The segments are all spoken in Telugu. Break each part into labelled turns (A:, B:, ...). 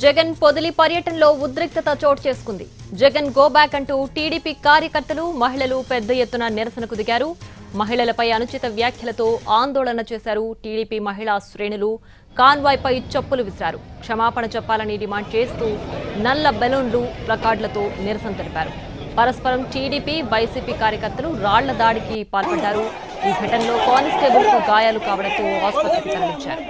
A: జగన్ పొదిలి పర్యటనలో ఉద్రిక్తత చోటు చేసుకుంది. జగన్ గో బ్యాక్ అంటూ టీడీపీ కార్యకర్తలు, మహిళలు పెద్ద ఎత్తున నిరసనకు దిగారు. మహిళలపై అనుచిత వ్యాఖ్యలతో ఆందోళన చేశారు. టీడీపీ మహిళా శ్రేణులు కాన్వాయ్పై చెప్పులు విసిరారు. క్షమాపణ చెప్పాలని డిమాండ్ చేస్తూ నల్ల బెలూన్లు, ప్లకార్డులతో నిరసన తెలిపారు. పరస్పరం టీడీపీ, వైసీపీ కార్యకర్తలు రాళ్ల దాడికి పాల్పడ్డారు. ఈ ఘటనలో కానిస్టేబుల్కు గాయాలు కావడంతో ఆసుపత్రికి తరలించారు.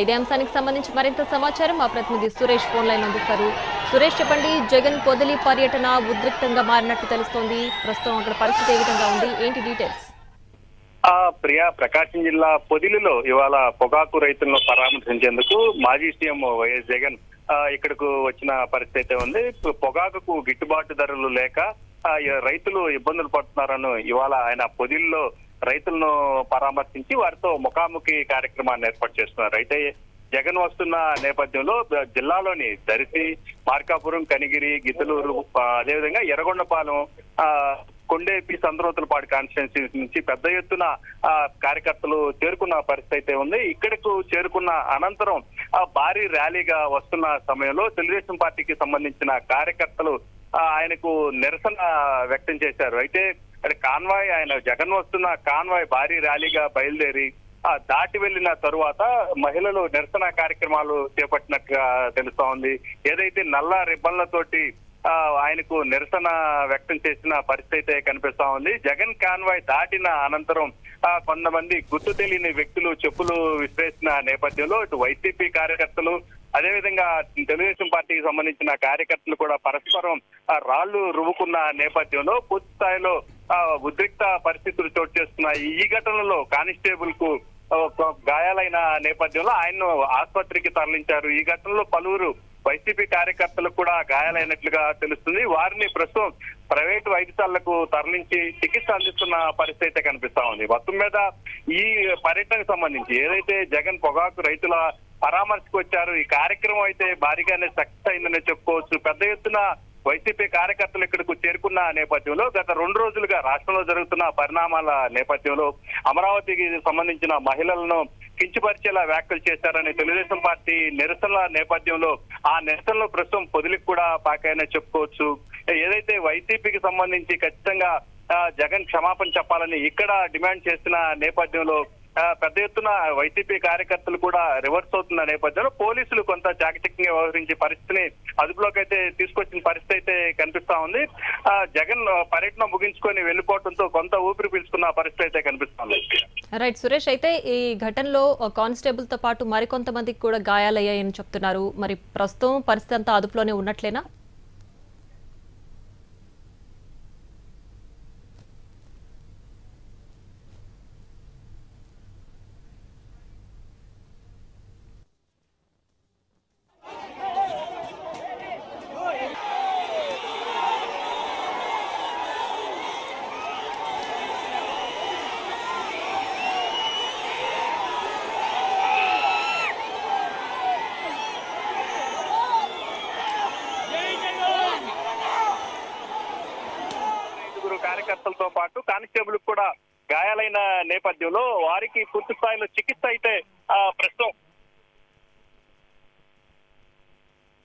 A: ఇదే అంశానికి సంబంధించి మరింత సమాచారం మా ప్రతినిధి సురేష్ ఫోన్ లైన్ అందిస్తారు. సురేష్, చెప్పండి. జగన్ పొదిలి పర్యటన ఉద్రిక్తంగా మారినట్టు తెలుస్తోంది. ప్రస్తుతం అక్కడ పరిస్థితి ఏ విధంగా ఉంది, ఏంటి డీటెయిల్స్?
B: ప్రియా, ప్రకాశం జిల్లా పొదిలిలో ఇవాళ పొగాకు రైతులను పరామర్శించేందుకు మాజీ సీఎం వైఎస్ జగన్ ఇక్కడకు వచ్చిన పరిస్థితి ఉంది. పొగాకుకు గిట్టుబాటు ధరలు లేక రైతులు ఇబ్బందులు పడుతున్నారని ఇవాళ ఆయన పొదిలిలో రైతులను పరామర్శించి వారితో ముఖాముఖి కార్యక్రమాన్ని ఏర్పాటు చేస్తున్నారు. అయితే జగన్ వస్తున్న నేపథ్యంలో జిల్లాలోని దర్శి, మార్కాపురం, కనిగిరి, గిద్దలూరు, అదేవిధంగా ఎర్రగొండపాలెం, కొండేపి, సంద్రోతులపాడు కాన్స్టిట్యున్సీ నుంచి పెద్ద ఎత్తున కార్యకర్తలు చేరుకున్న పరిస్థితి అయితే ఉంది. ఇక్కడకు చేరుకున్న అనంతరం భారీ ర్యాలీగా వస్తున్న సమయంలో తెలుగుదేశం పార్టీకి సంబంధించిన కార్యకర్తలు ఆయనకు నిరసన వ్యక్తం చేశారు. అయితే కాన్వాయ్, ఆయన జగన్ వస్తున్న కాన్వాయ్ భారీ ర్యాలీగా బయలుదేరి దాటి వెళ్లిన తరువాత మహిళలు నిరసన కార్యక్రమాలు చేపట్టినట్టుగా తెలుస్తా ఉంది. ఏదైతే నల్ల రిబ్బన్లతోటి ఆయనకు నిరసన వ్యక్తం చేసిన పరిస్థితి కనిపిస్తా ఉంది. జగన్ కాన్వాయ్ దాటిన అనంతరం కొంతమంది గుర్తు తెలియని వ్యక్తులు చెప్పులు విసిరేసిన నేపథ్యంలో ఇటు వైసీపీ కార్యకర్తలు, అదేవిధంగా తెలుగుదేశం పార్టీకి సంబంధించిన కార్యకర్తలు కూడా పరస్పరం రాళ్లు రువ్వుకున్న నేపథ్యంలో పూర్తి స్థాయిలో ఉద్రిక్త పరిస్థితులు చోటు చేస్తున్నాయి. ఈ ఘటనలో కానిస్టేబుల్ కు గాయాలైన నేపథ్యంలో ఆయన్ను ఆసుపత్రికి తరలించారు. ఈ ఘటనలో పలువురు వైసీపీ కార్యకర్తలకు కూడా గాయాలైనట్లుగా తెలుస్తుంది. వారిని ప్రస్తుతం ప్రైవేటు వైద్యశాలకు తరలించి చికిత్స అందిస్తున్న పరిస్థితి కనిపిస్తా ఉంది. మొత్తం మీద ఈ పర్యటనకు సంబంధించి ఏదైతే జగన్ పొగాకు రైతుల పరామర్శకు వచ్చారు, ఈ కార్యక్రమం అయితే భారీగానే సక్సెస్ అయిందని చెప్పుకోవచ్చు. పెద్ద ఎత్తున వైసీపీ కార్యకర్తలు ఇక్కడకు చేరుకున్న నేపథ్యంలో గత 2 రోజులుగా రాష్ట్రంలో జరుగుతున్న పరిణామాల నేపథ్యంలో అమరావతికి సంబంధించిన మహిళలను కించపరిచేలా వ్యాఖ్యలు చేశారని తెలుగుదేశం పార్టీ నిరసనల నేపథ్యంలో ఆ నిరసనలు ప్రస్తుతం పొదిలికి కూడా పాకాయని చెప్పుకోవచ్చు. ఏదైతే వైసీపీకి సంబంధించి ఖచ్చితంగా జగన్ క్షమాపణ చెప్పాలని ఇక్కడ డిమాండ్ చేసిన నేపథ్యంలో పెద్ద ఎత్తున వైసీపీ కార్యకర్తలు కూడా రివర్స్ అవుతున్న నేపథ్యంలో పోలీసులు కొంత జాగతికంగా వ్యవహరించి పరిస్థితిని అదుపులోకి అయితే తీసుకొచ్చిన పరిస్థితి అయితే కనిపిస్తా ఉంది. జగన్ పర్యటన ముగించుకొని వెళ్లిపోవడంతో కొంత ఊపిరి పీల్చుకున్న పరిస్థితి అయితే కనిపిస్తుంది.
A: రైట్ సురేష్, అయితే ఈ ఘటనలో కానిస్టేబుల్ తో పాటు మరికొంతమందికి కూడా గాయాలయ్యాయని చెప్తున్నారు. మరి ప్రస్తుతం పరిస్థితి అంతా అదుపులోనే ఉన్నట్లేనా?
B: కార్యకర్తలతో పాటు కానిస్టేబుల్ కూడా గాయాలైన నేపథ్యంలో వారికి పూర్తి స్థాయిలో చికిత్స అయితే ప్రస్తుతం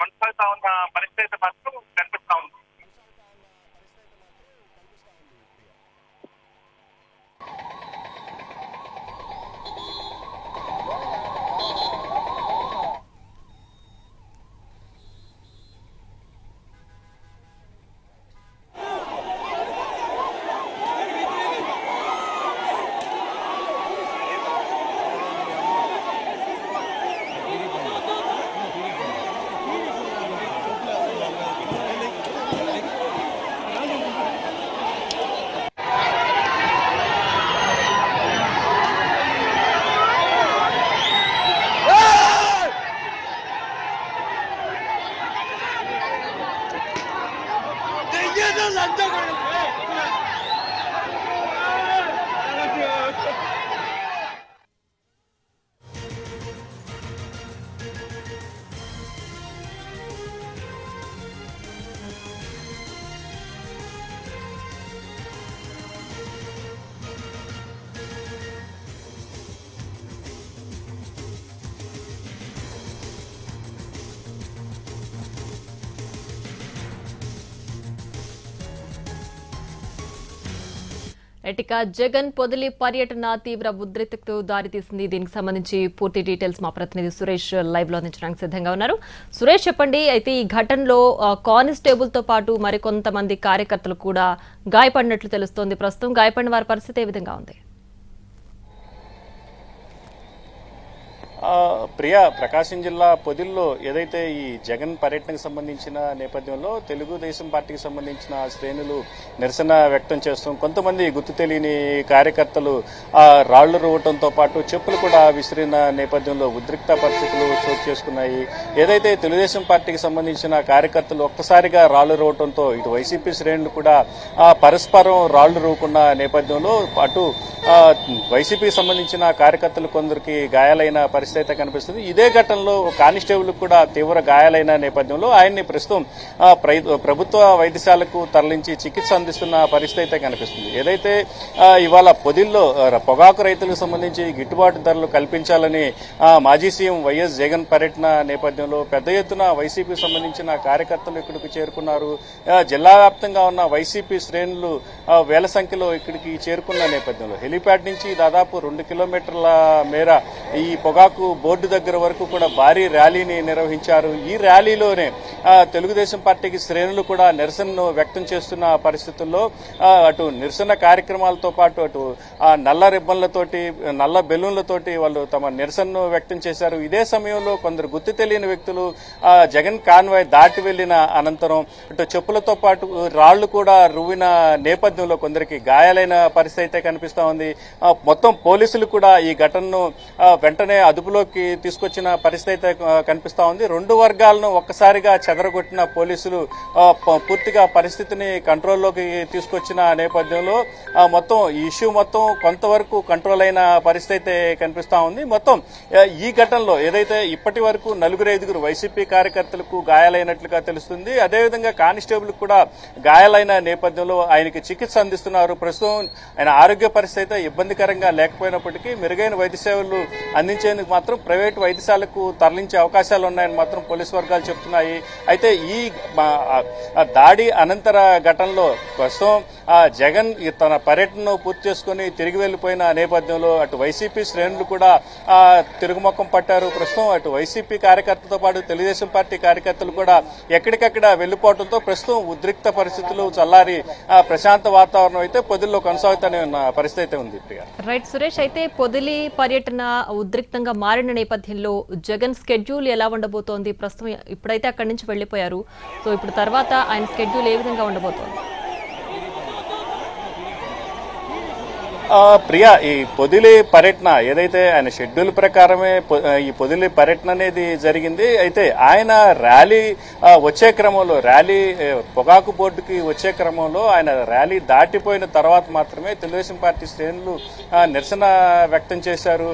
B: కొనసాగుతా ఉన్న పరిస్థితి మాత్రం కనిపిస్తా ఉంది.
A: ఎటిక జగన్ పొదిలి పర్యటన తీవ్ర ఉద్రిక్తతకు దారితీసింది. దీనికి సంబంధించి పూర్తి డీటెయిల్స్ మా ప్రతినిధి సురేష్ లైవ్ లో అందించడానికి సిద్ధంగా ఉన్నారు. సురేష్, చెప్పండి. అయితే ఈ ఘటనలో కానిస్టేబుల్ తో పాటు మరికొంతమంది కార్యకర్తలు కూడా గాయపడినట్లు తెలుస్తోంది. ప్రస్తుతం గాయపడిన వారి పరిస్థితి ఏ విధంగా ఉంది?
C: ప్రియా, ప్రకాశం జిల్లా పొదిల్లో ఏదైతే ఈ జగన్ పర్యటనకు సంబంధించిన నేపథ్యంలో తెలుగుదేశం పార్టీకి సంబంధించిన శ్రేణులు నిరసన వ్యక్తం చేస్తాం. కొంతమంది గుర్తు తెలియని కార్యకర్తలు రాళ్లు రువ్వటంతో పాటు చెప్పులు కూడా విసిరిన నేపథ్యంలో ఉద్రిక్త పరిస్థితులు చోటు చేసుకున్నాయి. ఏదైతే తెలుగుదేశం పార్టీకి సంబంధించిన కార్యకర్తలు ఒక్కసారిగా రాళ్లు రువ్వటంతో ఇటు వైసీపీ శ్రేణులు కూడా పరస్పరం రాళ్లు రువ్వుకున్న నేపథ్యంలో అటు వైసీపీకి సంబంధించిన కార్యకర్తలు కొందరికి గాయాలైన పరిస్థితి అయితే కనిపిస్తుంది. ఇదే ఘటనలో కానిస్టేబుల్ కూడా తీవ్ర గాయాలైన నేపథ్యంలో ఆయన్ని ప్రస్తుతం ప్రభుత్వ వైద్యశాలకు తరలించి చికిత్స అందిస్తున్న పరిస్థితి అయితే కనిపిస్తుంది. ఏదైతే ఇవాళ పొదిల్లో పొగాకు రైతులకు సంబంధించి గిట్టుబాటు ధరలు కల్పించాలని మాజీ సీఎం వైఎస్ జగన్ పర్యటన నేపథ్యంలో పెద్ద ఎత్తున వైసీపీకి సంబంధించిన కార్యకర్తలు ఇక్కడికి చేరుకున్నారు. జిల్లా వ్యాప్తంగా ఉన్న వైసీపీ శ్రేణులు వేల సంఖ్యలో ఇక్కడికి చేరుకున్న నేపథ్యంలో హెలిప్యాడ్ నుంచి దాదాపు 2 కిలోమీటర్ల మేర ఈ పొగాకు బోర్డు దగ్గర వరకు కూడా భారీ ర్యాలీని నిర్వహించారు. ఈ ర్యాలీలోనే తెలుగుదేశం పార్టీకి శ్రేణులు కూడా నిరసనను వ్యక్తం చేస్తున్న పరిస్థితుల్లో అటు నిరసన కార్యక్రమాలతో పాటు అటు నల్ల రిబ్బన్లతోటి నల్ల బెలూన్లతోటి వాళ్ళు తమ నిరసనను వ్యక్తం చేశారు. ఇదే సమయంలో కొందరు గుర్తు తెలియని వ్యక్తులు జగన్ కాన్వాయ్ దాటి వెళ్లిన అనంతరం అటు చెప్పులతో పాటు రాళ్లు కూడా రువ్విన నేపథ్యంలో కొందరికి గాయాలైన పరిస్థితి అయితే కనిపిస్తా ఉంది. మొత్తం పోలీసులు కూడా ఈ ఘటనను వెంటనే అదుపులోకి తీసుకొచ్చిన పరిస్థితి అయితే కనిపిస్తా ఉంది. రెండు వర్గాలను ఒక్కసారిగా చెదరగొట్టిన పోలీసులు పూర్తిగా పరిస్థితిని కంట్రోల్లోకి తీసుకొచ్చిన నేపథ్యంలో మొత్తం ఈ ఇష్యూ మొత్తం కొంతవరకు కంట్రోల్ అయిన పరిస్థితి అయితే కనిపిస్తా ఉంది. మొత్తం ఈ ఘటనలో ఏదైతే ఇప్పటి వరకు 4-5 వైసీపీ కార్యకర్తలకు గాయాలైనట్లుగా తెలుస్తుంది. అదేవిధంగా కానిస్టేబుల్ కూడా గాయాలైన నేపథ్యంలో ఆయనకి చికిత్స అందిస్తున్నారు. ప్రస్తుతం ఆయన ఆరోగ్య పరిస్థితి అయితే ఇబ్బందికరంగా లేకపోయినప్పటికీ మెరుగైన వైద్య సేవలు అందించేందుకు మాత్రం ప్రైవేటు వైద్యశాలకు తరలించే అవకాశాలు ఉన్నాయని మాత్రం పోలీసు వర్గాలు చెప్తున్నాయి. అయితే ఈ దాడి అనంతర ఘటనలో ప్రస్తుతం జగన్ తన పర్యటనను పూర్తి చేసుకుని తిరిగి వెళ్లిపోయిన నేపథ్యంలో అటు వైసీపీ శ్రేణులు కూడా తిరుగుముఖం పట్టారు. ప్రస్తుతం అటు వైసీపీ కార్యకర్తలతో పాటు తెలుగుదేశం పార్టీ కార్యకర్తలు కూడా ఎక్కడికక్కడ వెళ్లిపోవడంతో ప్రస్తుతం ఉద్రిక్త పరిస్థితులు చల్లారి ప్రశాంత వాతావరణం అయితే పొదిల్లో కొనసాగుతూనే ఉన్న పరిస్థితి అయితే ఉంది.
A: రైట్ సురేష్, అయితే పొదిలి పర్యటన ఉద్రిక్తంగా మారిన నేపథ్యంలో జగన్ స్కెడ్యూల్ ఎలా ఉండబోతోంది? ప్రస్తుతం ఇప్పుడైతే అక్కడి నుంచి వెళ్లిపోయారు. సో ఇప్పుడు తర్వాత ఆయన స్కెడ్యూల్ ఏ విధంగా ఉండబోతోంది?
C: ప్రియా, ఈ పొదిలి పర్యటన ఏదైతే ఆయన షెడ్యూల్ ప్రకారమే ఈ పొదిలి పర్యటన అనేది జరిగింది. అయితే ఆయన ర్యాలీ వచ్చే క్రమంలో పొగాకు బోర్డుకి వచ్చే క్రమంలో ఆయన ర్యాలీ దాటిపోయిన తర్వాత మాత్రమే తెలుగుదేశం పార్టీ శ్రేణులు నిరసన వ్యక్తం చేశారు.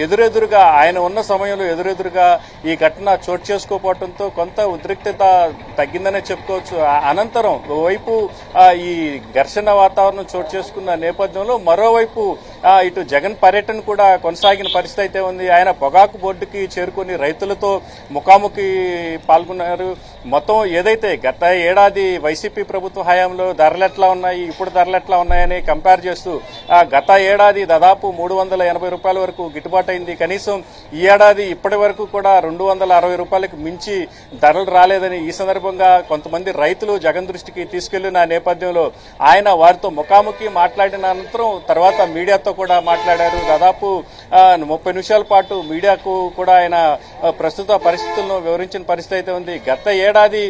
C: ఎదురెదురుగా ఆయన ఉన్న సమయంలో ఎదురెదురుగా ఈ ఘటన చోటు చేసుకోపోవడంతో కొంత ఉద్రిక్తత తగ్గిందనే చెప్పుకోవచ్చు. అనంతరం ఓవైపు ఈ ఘర్షణ వాతావరణం చోటు చేసుకున్న నేపథ్యంలో మరోవైపు ఇటు జగన్ పర్యటన కూడా కొనసాగిన పరిస్థితి అయితే ఉంది. ఆయన పొగాకు బోర్డుకి చేరుకుని రైతులతో ముఖాముఖి పాల్గొన్నారు. మొత్తం ఏదైతే గత ఏడాది వైసీపీ ప్రభుత్వ హయాంలో ధరలు ఎట్లా ఉన్నాయి, ఇప్పుడు ధరలు ఎట్లా ఉన్నాయని కంపేర్ చేస్తూ గత ఏడాది దాదాపు 380 రూపాయల వరకు గిట్టుబాటు అయింది. కనీసం ఈ ఏడాది ఇప్పటి వరకు కూడా 260 రూపాయలకు మించి ధరలు రాలేదని ఈ సందర్భంగా కొంతమంది రైతులు జగన్ దృష్టికి తీసుకెళ్లిన నేపథ్యంలో ఆయన వారితో ముఖాముఖి మాట్లాడిన అనంతరం తర్వాత మీడియాతో కూడా మాట్లాడారు. దాదాపు 30 నిమిషాల పాటు మీడియాకు కూడా ఆయన ప్రస్తుత పరిస్థితులను వివరించిన పరిస్థితి అయితే ఉంది. గత ఏడాది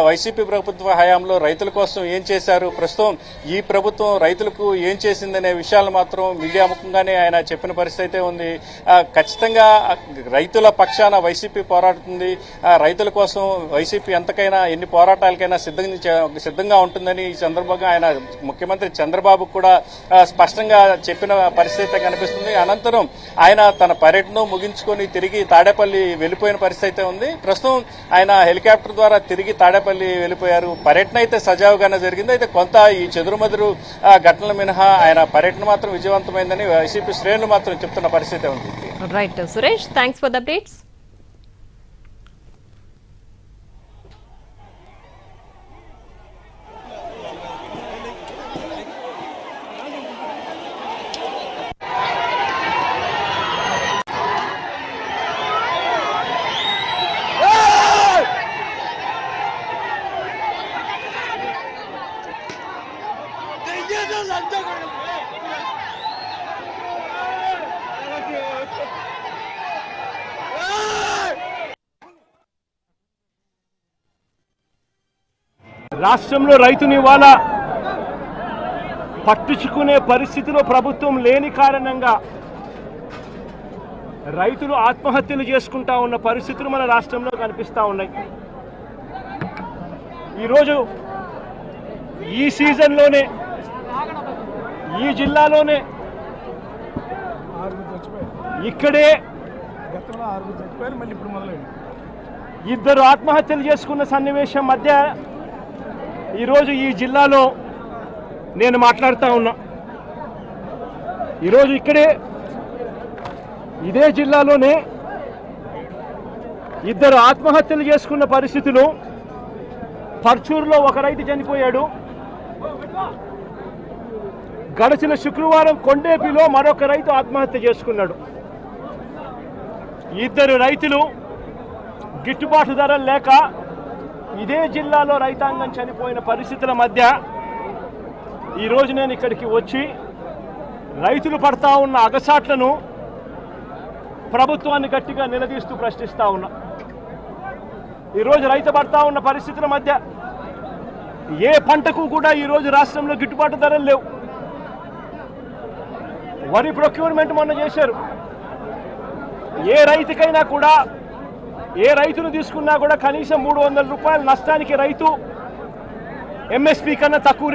C: వైసీపీ ప్రభుత్వ హయాంలో రైతుల కోసం ఏం చేశారు, ప్రస్తుతం ఈ ప్రభుత్వం రైతులకు ఏం చేసిందనే విషయాలు మాత్రం మీడియా ముఖంగానే ఆయన చెప్పిన పరిస్థితి అయితే ఉంది. ఖచ్చితంగా రైతుల పక్షాన వైసీపీ పోరాడుతుంది. రైతుల కోసం వైసీపీ ఎంతకైనా ఎన్ని పోరాటాలకైనా సిద్ధంగా ఉంటుందని ఈ సందర్భంగా ఆయన ముఖ్యమంత్రి చంద్రబాబు కూడా స్పష్టంగా చెప్పిన పరిస్థితి కనిపిస్తుంది. అనంతరం ఆయన తన పర్యటన ముగించుకొని తిరిగి తాడేపల్లి వెళ్లిపోయిన పరిస్థితి ఉంది. ప్రస్తుతం ఆయన హెలికాప్టర్ ద్వారా తిరిగి తాడేపల్లి వెళ్లిపోయారు. పర్యటన అయితే సజావుగానే జరిగింది. అయితే కొంత ఈ చెదురుమదురు ఘటనల మినహా ఆయన పర్యటన మాత్రం విజయవంతమైందని వైసీపీ శ్రేణులు మాత్రం చెప్తున్న పరిస్థితి ఉంది.
A: Right Suresh, thanks for the updates.
D: రాష్ట్రంలో రైతుని ఇవాళ పట్టించుకునే పరిస్థితిలో ప్రభుత్వం లేని కారణంగా రైతులు ఆత్మహత్యలు చేసుకుంటా ఉన్న పరిస్థితులు మన రాష్ట్రంలో కనిపిస్తూ ఉన్నాయి. ఈరోజు ఈ సీజన్లోనే ఈ జిల్లాలోనే ఇక్కడే ఇద్దరు ఆత్మహత్యలు చేసుకున్న సన్నివేశం మధ్య ఈరోజు ఈ జిల్లాలో నేను మాట్లాడుతూ ఉన్నా. ఈరోజు ఇక్కడే ఇదే జిల్లాలోనే ఇద్దరు ఆత్మహత్యలు చేసుకున్న పరిస్థితులు. పర్చూరులో ఒక రైతు చనిపోయాడు. గడిచిన శుక్రవారం కొండేపిలో మరొక రైతు ఆత్మహత్య చేసుకున్నాడు. ఇద్దరు రైతులు గిట్టుబాటు ధరలు లేక ఇదే జిల్లాలో రైతాంగం చనిపోయిన పరిస్థితుల మధ్య ఈరోజు నేను ఇక్కడికి వచ్చి రైతులు పడతా ఉన్న అగసాట్లను ప్రభుత్వాన్ని గట్టిగా నిలదీస్తూ ప్రశ్నిస్తా ఉన్నా. ఈరోజు రైతు పడతా ఉన్న పరిస్థితుల మధ్య ఏ పంటకు కూడా ఈరోజు రాష్ట్రంలో గిట్టుబాటు ధరలు లేవు. వరి ప్రొక్యూర్మెంట్ మొన్న చేశారు. ఏ రైతుకైనా కూడా ఏ రైతును తీసుకున్నా కూడా కనీసం 300 రూపాయల నష్టానికి రైతు ఎంఎస్పీ కన్నా తక్కువ